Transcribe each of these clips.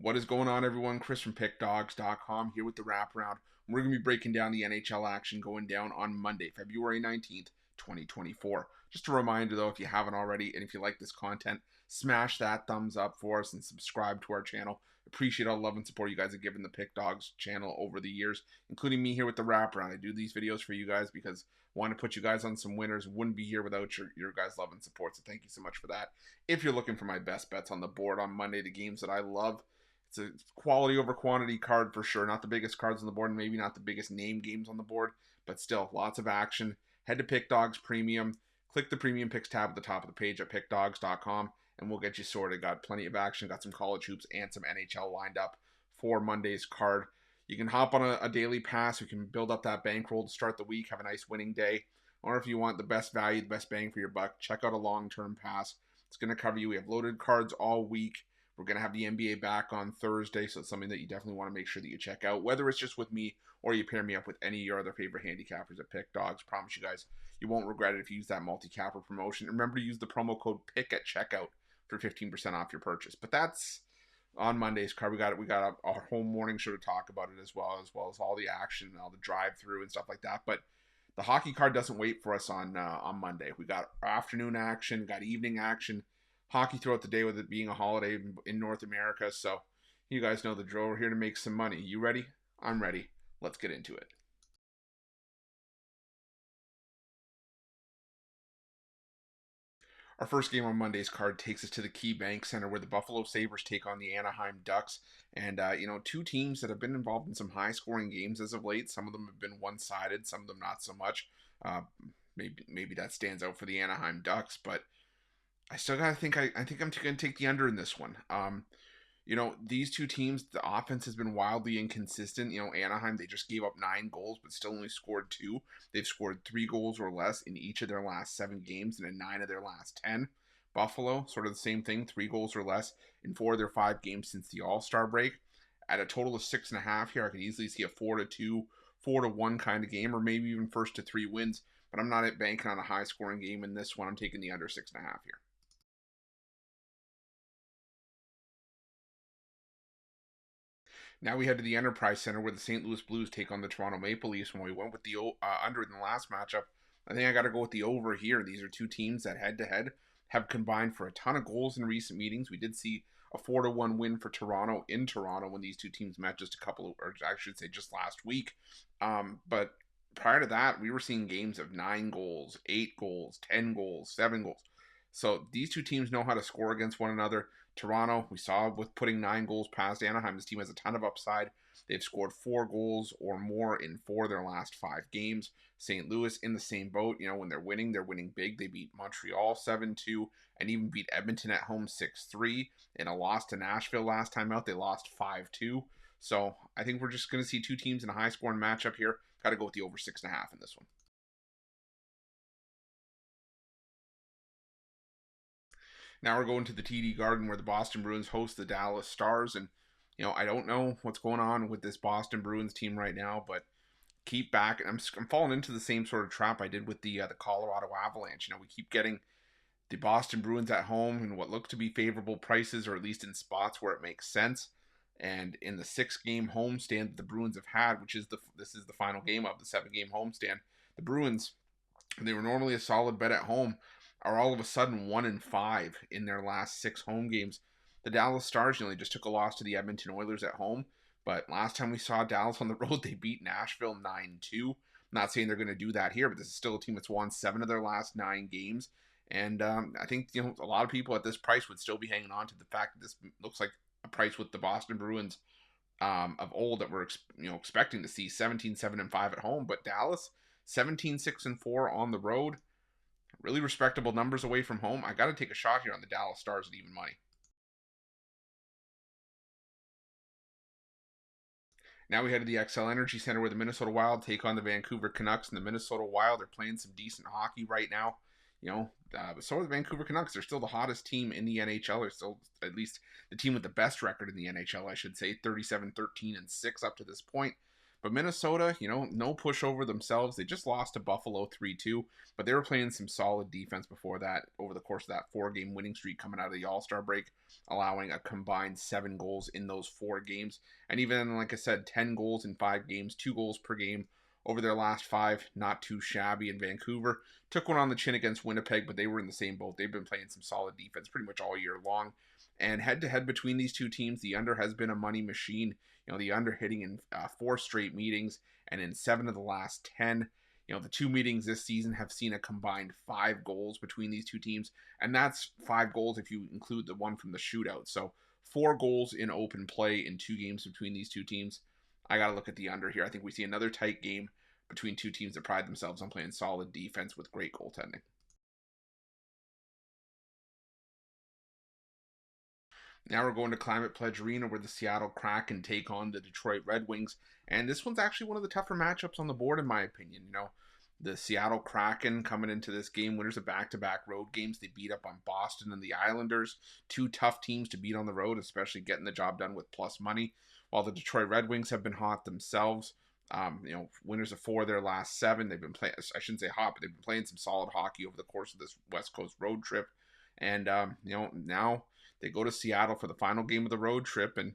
What is going on, everyone? Chris from Pickdawgz.com here with the Wraparound. We're going to be breaking down the NHL action going down on Monday, February 19th, 2024. Just a reminder, though, if you haven't already, and if you like this content, smash that thumbs up for us and subscribe to our channel. Appreciate all the love and support you guys have given the Pickdawgz channel over the years, including me here with the Wraparound. I do these videos for you guys because I want to put you guys on some winners. Wouldn't be here without your guys' love and support, so thank you so much for that. If you're looking for my best bets on the board on Monday, the games that I love, it's a quality over quantity card for sure. Not the biggest cards on the board, and maybe not the biggest name games on the board, but still lots of action. Head to Pickdawgz Premium. Click the Premium Picks tab at the top of the page at Pickdawgz.com, and we'll get you sorted. Got plenty of action. Got some college hoops and some NHL lined up for Monday's card. You can hop on a daily pass. You can build up that bankroll to start the week, have a nice winning day. Or if you want the best value, the best bang for your buck, check out a long-term pass. It's going to cover you. We have loaded cards all week. We're going to have the NBA back on Thursday, so it's something that you definitely want to make sure that you check out, whether it's just with me or you pair me up with any of your other favorite handicappers at Pickdawgz. Promise you guys, you won't regret it if you use that multi-capper promotion. Remember to use the promo code PICK at checkout for 15% off your purchase. But that's on Monday's card. We got our whole morning show to talk about it as well as all the action and all the drive-through and stuff like that. But the hockey card doesn't wait for us on Monday. We got afternoon action, got evening action, hockey throughout the day with it being a holiday in North America. So you guys know the drill. We're here to make some money. You ready? I'm ready. Let's get into it. Our first game on Monday's card takes us to the Key Bank Center where the Buffalo Sabres take on the Anaheim Ducks. And, two teams that have been involved in some high-scoring games as of late. Some of them have been one-sided, some of them not so much. Maybe that stands out for the Anaheim Ducks, but I still gotta think. I think I'm going to take the under in this one. These two teams, the offense has been wildly inconsistent. Anaheim, they just gave up 9 goals, but still only scored 2. They've scored 3 goals or less in each of their last 7 games and in 9 of their last 10. Buffalo, sort of the same thing, 3 goals or less in 4 of their 5 games since the All-Star break. At a total of 6.5 here, I could easily see a 4-2, 4-1 kind of game, or maybe even first to 3 wins. But I'm not banking on a high-scoring game in this one. I'm taking the under 6.5 here. Now we head to the Enterprise Center where the St. Louis Blues take on the Toronto Maple Leafs. When we went with the under in the last matchup, I think I got to go with the over here. These are two teams that head-to-head have combined for a ton of goals in recent meetings. We did see a 4-1 win for Toronto in Toronto when these two teams met just just last week. But prior to that, we were seeing games of 9 goals, 8 goals, 10 goals, 7 goals. So these two teams know how to score against one another. Toronto, we saw with putting 9 goals past Anaheim, this team has a ton of upside. They've scored 4 goals or more in 4 of their last 5 games. St. Louis in the same boat. When they're winning big. They beat Montreal 7-2 and even beat Edmonton at home 6-3. In a loss to Nashville last time out, they lost 5-2. So I think we're just going to see two teams in a high-scoring matchup here. Got to go with the over 6.5 in this one. Now we're going to the TD Garden where the Boston Bruins host the Dallas Stars. And, I don't know what's going on with this Boston Bruins team right now, but keep back. I'm falling into the same sort of trap I did with the Colorado Avalanche. We keep getting the Boston Bruins at home in what look to be favorable prices, or at least in spots where it makes sense. And in the 6-game homestand that the Bruins have had, this is the final game of the 7-game homestand, the Bruins, they were normally a solid bet at home, are all of a sudden 1-5 in their last 6 home games. The Dallas Stars, they just took a loss to the Edmonton Oilers at home, but last time we saw Dallas on the road, they beat Nashville 9-2. I'm not saying they're going to do that here, but this is still a team that's won 7 of their last 9 games. And I think a lot of people at this price would still be hanging on to the fact that this looks like a price with the Boston Bruins of old that we're expecting to see 17-7-5 at home, but Dallas 17-6-4 on the road. Really respectable numbers away from home. I got to take a shot here on the Dallas Stars at even money. Now we head to the XL Energy Center where the Minnesota Wild take on the Vancouver Canucks. And the Minnesota Wild are playing some decent hockey right now. So are the Vancouver Canucks. They're still the hottest team in the NHL. They're still at least the team with the best record in the NHL, I should say. 37-13-6 up to this point. But Minnesota, no pushover themselves. They just lost to Buffalo 3-2, but they were playing some solid defense before that over the course of that 4-game winning streak coming out of the All-Star break, allowing a combined 7 goals in those 4 games. And even, like I said, 10 goals in 5 games, 2 goals per game over their last 5, not too shabby. In Vancouver took one on the chin against Winnipeg, but they were in the same boat. They've been playing some solid defense pretty much all year long. And head-to-head between these two teams, the under has been a money machine. The under hitting in 4 straight meetings, and in 7 of the last 10. The 2 meetings this season have seen a combined 5 goals between these two teams, and that's 5 goals if you include the one from the shootout. So 4 goals in open play in 2 games between these two teams. I got to look at the under here. I think we see another tight game between two teams that pride themselves on playing solid defense with great goaltending. Now we're going to Climate Pledge Arena where the Seattle Kraken take on the Detroit Red Wings. And this one's actually one of the tougher matchups on the board, in my opinion. The Seattle Kraken coming into this game, winners of back-to-back road games. They beat up on Boston and the Islanders. 2 tough teams to beat on the road, especially getting the job done with plus money. While the Detroit Red Wings have been hot themselves. Winners of 4 of their last 7. They've been playing, I shouldn't say hot, but they've been playing some solid hockey over the course of this West Coast road trip. And, now they go to Seattle for the final game of the road trip. And,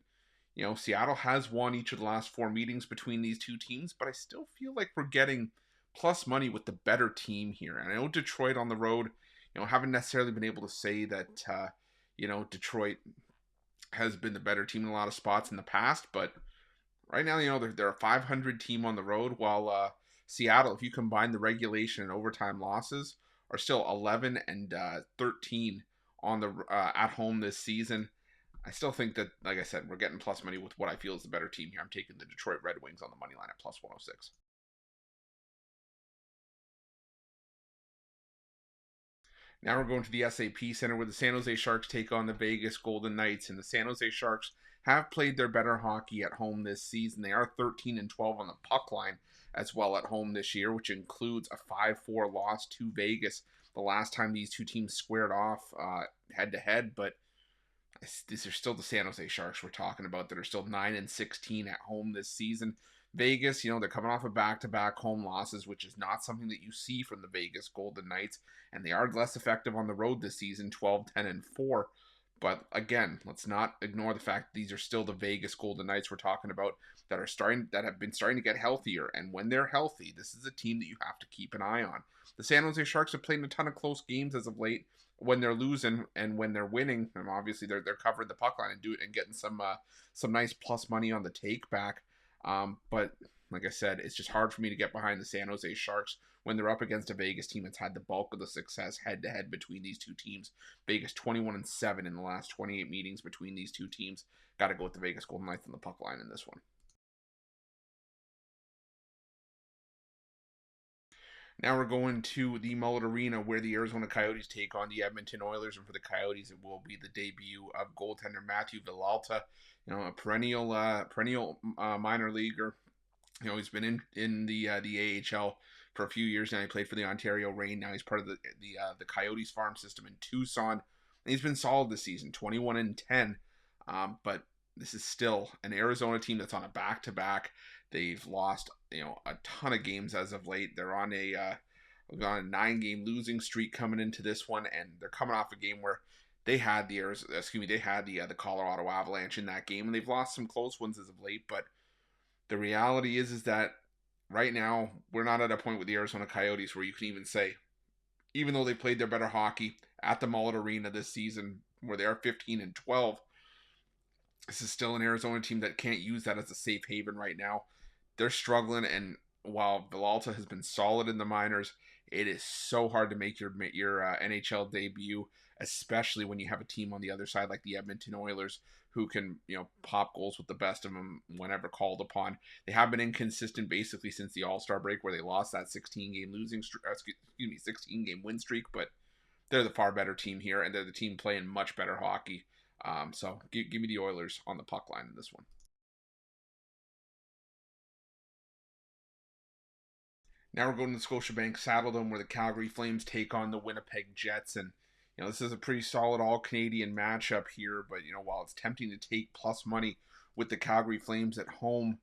Seattle has won each of the last 4 meetings between these two teams, but I still feel like we're getting plus money with the better team here. And I know Detroit on the road, haven't necessarily been able to say that, Detroit has been the better team in a lot of spots in the past, but right now, they're a 500 team on the road, while Seattle, if you combine the regulation and overtime losses, are still 11 and 13 on the at home this season. I still think that, like I said, we're getting plus money with what I feel is the better team here. I'm taking the Detroit Red Wings on the money line at plus 106. Now we're going to the SAP Center where the San Jose Sharks take on the Vegas Golden Knights. And the San Jose Sharks have played their better hockey at home this season. They are 13-12 on the puck line as well at home this year, which includes a 5-4 loss to Vegas the last time these two teams squared off head-to-head. But these are still the San Jose Sharks we're talking about that are still 9-16 at home this season. Vegas, they're coming off of back-to-back home losses, which is not something that you see from the Vegas Golden Knights, and they are less effective on the road this season, 12-10-4. But again, let's not ignore the fact that these are still the Vegas Golden Knights we're talking about that have been starting to get healthier, and when they're healthy, this is a team that you have to keep an eye on. The San Jose Sharks have played in a ton of close games as of late. When they're losing and when they're winning, and obviously they're covering the puck line and getting some nice plus money on the take back. But like I said, it's just hard for me to get behind the San Jose Sharks when they're up against a Vegas team that's had the bulk of the success head-to-head between these two teams. Vegas 21-7 in the last 28 meetings between these two teams. Got to go with the Vegas Golden Knights on the puck line in this one. Now we're going to the Mullet Arena where the Arizona Coyotes take on the Edmonton Oilers. And for the Coyotes, it will be the debut of goaltender Matthew Villalta, a perennial minor leaguer. He's been in the AHL for a few years now. He played for the Ontario Reign. Now he's part of the Coyotes farm system in Tucson. And he's been solid this season, 21-10. But this is still an Arizona team that's on a back-to-back. They've lost, a ton of games as of late. They're on a 9-game losing streak coming into this one, and they're coming off a game where they had the Colorado Avalanche in that game, and they've lost some close ones as of late. But the reality is that right now we're not at a point with the Arizona Coyotes where you can even say, even though they played their better hockey at the Mullet Arena this season, where they are 15-12. This is still an Arizona team that can't use that as a safe haven right now. They're struggling, and while Villalta has been solid in the minors, it is so hard to make your NHL debut, especially when you have a team on the other side like the Edmonton Oilers who can pop goals with the best of them whenever called upon. They have been inconsistent basically since the All-Star break where they lost that 16-game 16-game win streak, but they're the far better team here, and they're the team playing much better hockey. So give me the Oilers on the puck line in this one. Now we're going to the Scotiabank Saddledome where the Calgary Flames take on the Winnipeg Jets. And, this is a pretty solid all-Canadian matchup here. But, while it's tempting to take plus money with the Calgary Flames at home,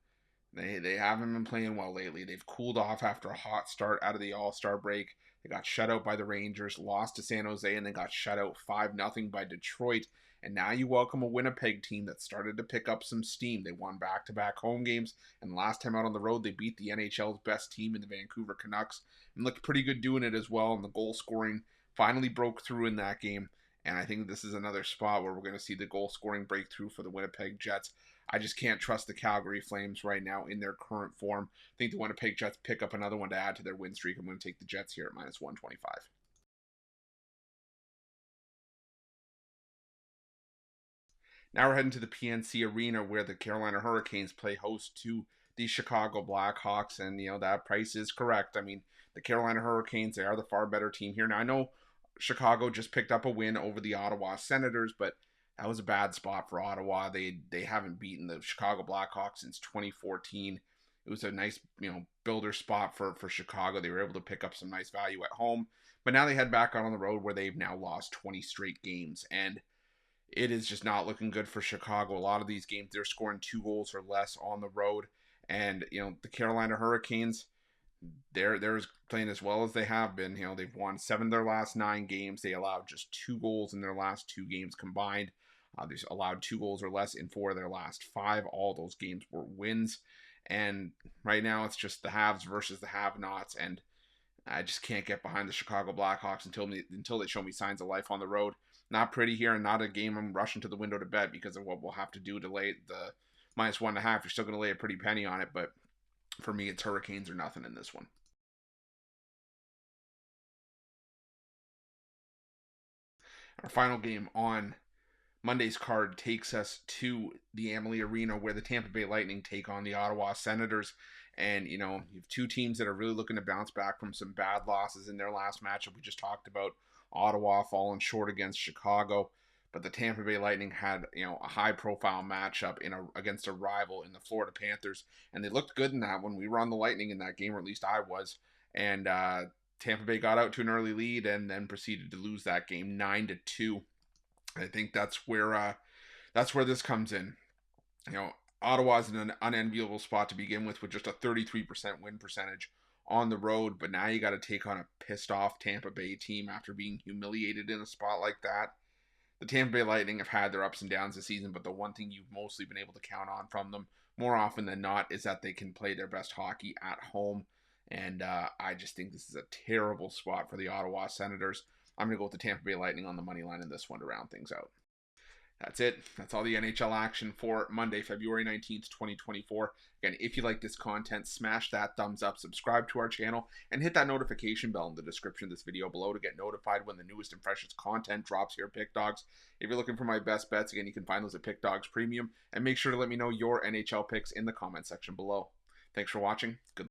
They haven't been playing well lately. They've cooled off after a hot start out of the All-Star break. They got shut out by the Rangers, lost to San Jose, and then got shut out 5-0 by Detroit. And now you welcome a Winnipeg team that started to pick up some steam. They won back-to-back home games, and last time out on the road, they beat the NHL's best team in the Vancouver Canucks and looked pretty good doing it as well. And the goal scoring finally broke through in that game. And I think this is another spot where we're going to see the goal scoring breakthrough for the Winnipeg Jets. I just can't trust the Calgary Flames right now in their current form. I think the Winnipeg Jets pick up another one to add to their win streak. I'm going to take the Jets here at minus 125. Now we're heading to the PNC Arena where the Carolina Hurricanes play host to the Chicago Blackhawks. And, that price is correct. I mean, the Carolina Hurricanes, they are the far better team here. Now, I know Chicago just picked up a win over the Ottawa Senators, but that was a bad spot for Ottawa. They haven't beaten the Chicago Blackhawks since 2014. It was a nice, builder spot for Chicago. They were able to pick up some nice value at home. But now they head back out on the road where they've now lost 20 straight games. And it is just not looking good for Chicago. A lot of these games, they're scoring 2 goals or less on the road. And, the Carolina Hurricanes, they're playing as well as they have been. They've won 7 of their last 9 games. They allowed just 2 goals in their last 2 games combined. They've allowed 2 goals or less in 4 of their last 5. All those games were wins. And right now it's just the haves versus the have-nots. And I just can't get behind the Chicago Blackhawks until they show me signs of life on the road. Not pretty here, and not a game I'm rushing to the window to bet because of what we'll have to do to lay the minus 1.5. You're still going to lay a pretty penny on it, but for me, it's Hurricanes or nothing in this one. Our final game on Monday's card takes us to the Amalie Arena where the Tampa Bay Lightning take on the Ottawa Senators. And, you have 2 teams that are really looking to bounce back from some bad losses in their last matchup. We just talked about Ottawa falling short against Chicago. But the Tampa Bay Lightning had, a high-profile matchup against a rival in the Florida Panthers. And they looked good in that one. We were on the Lightning in that game, or at least I was. And Tampa Bay got out to an early lead and then proceeded to lose that game 9-2. I think that's where this comes in. Ottawa's in an unenviable spot to begin with just a 33% win percentage on the road, but now you got to take on a pissed off Tampa Bay team after being humiliated in a spot like that. The Tampa Bay Lightning have had their ups and downs this season, but the one thing you've mostly been able to count on from them more often than not is that they can play their best hockey at home. And I just think this is a terrible spot for the Ottawa Senators. I'm going to go with the Tampa Bay Lightning on the money line in this one to round things out. That's it. That's all the NHL action for Monday, February 19th, 2024. Again, if you like this content, smash that thumbs up, subscribe to our channel, and hit that notification bell in the description of this video below to get notified when the newest and freshest content drops here at Pick Dawgz. If you're looking for my best bets, again, you can find those at Pick Dawgz Premium, and make sure to let me know your NHL picks in the comment section below. Thanks for watching. Good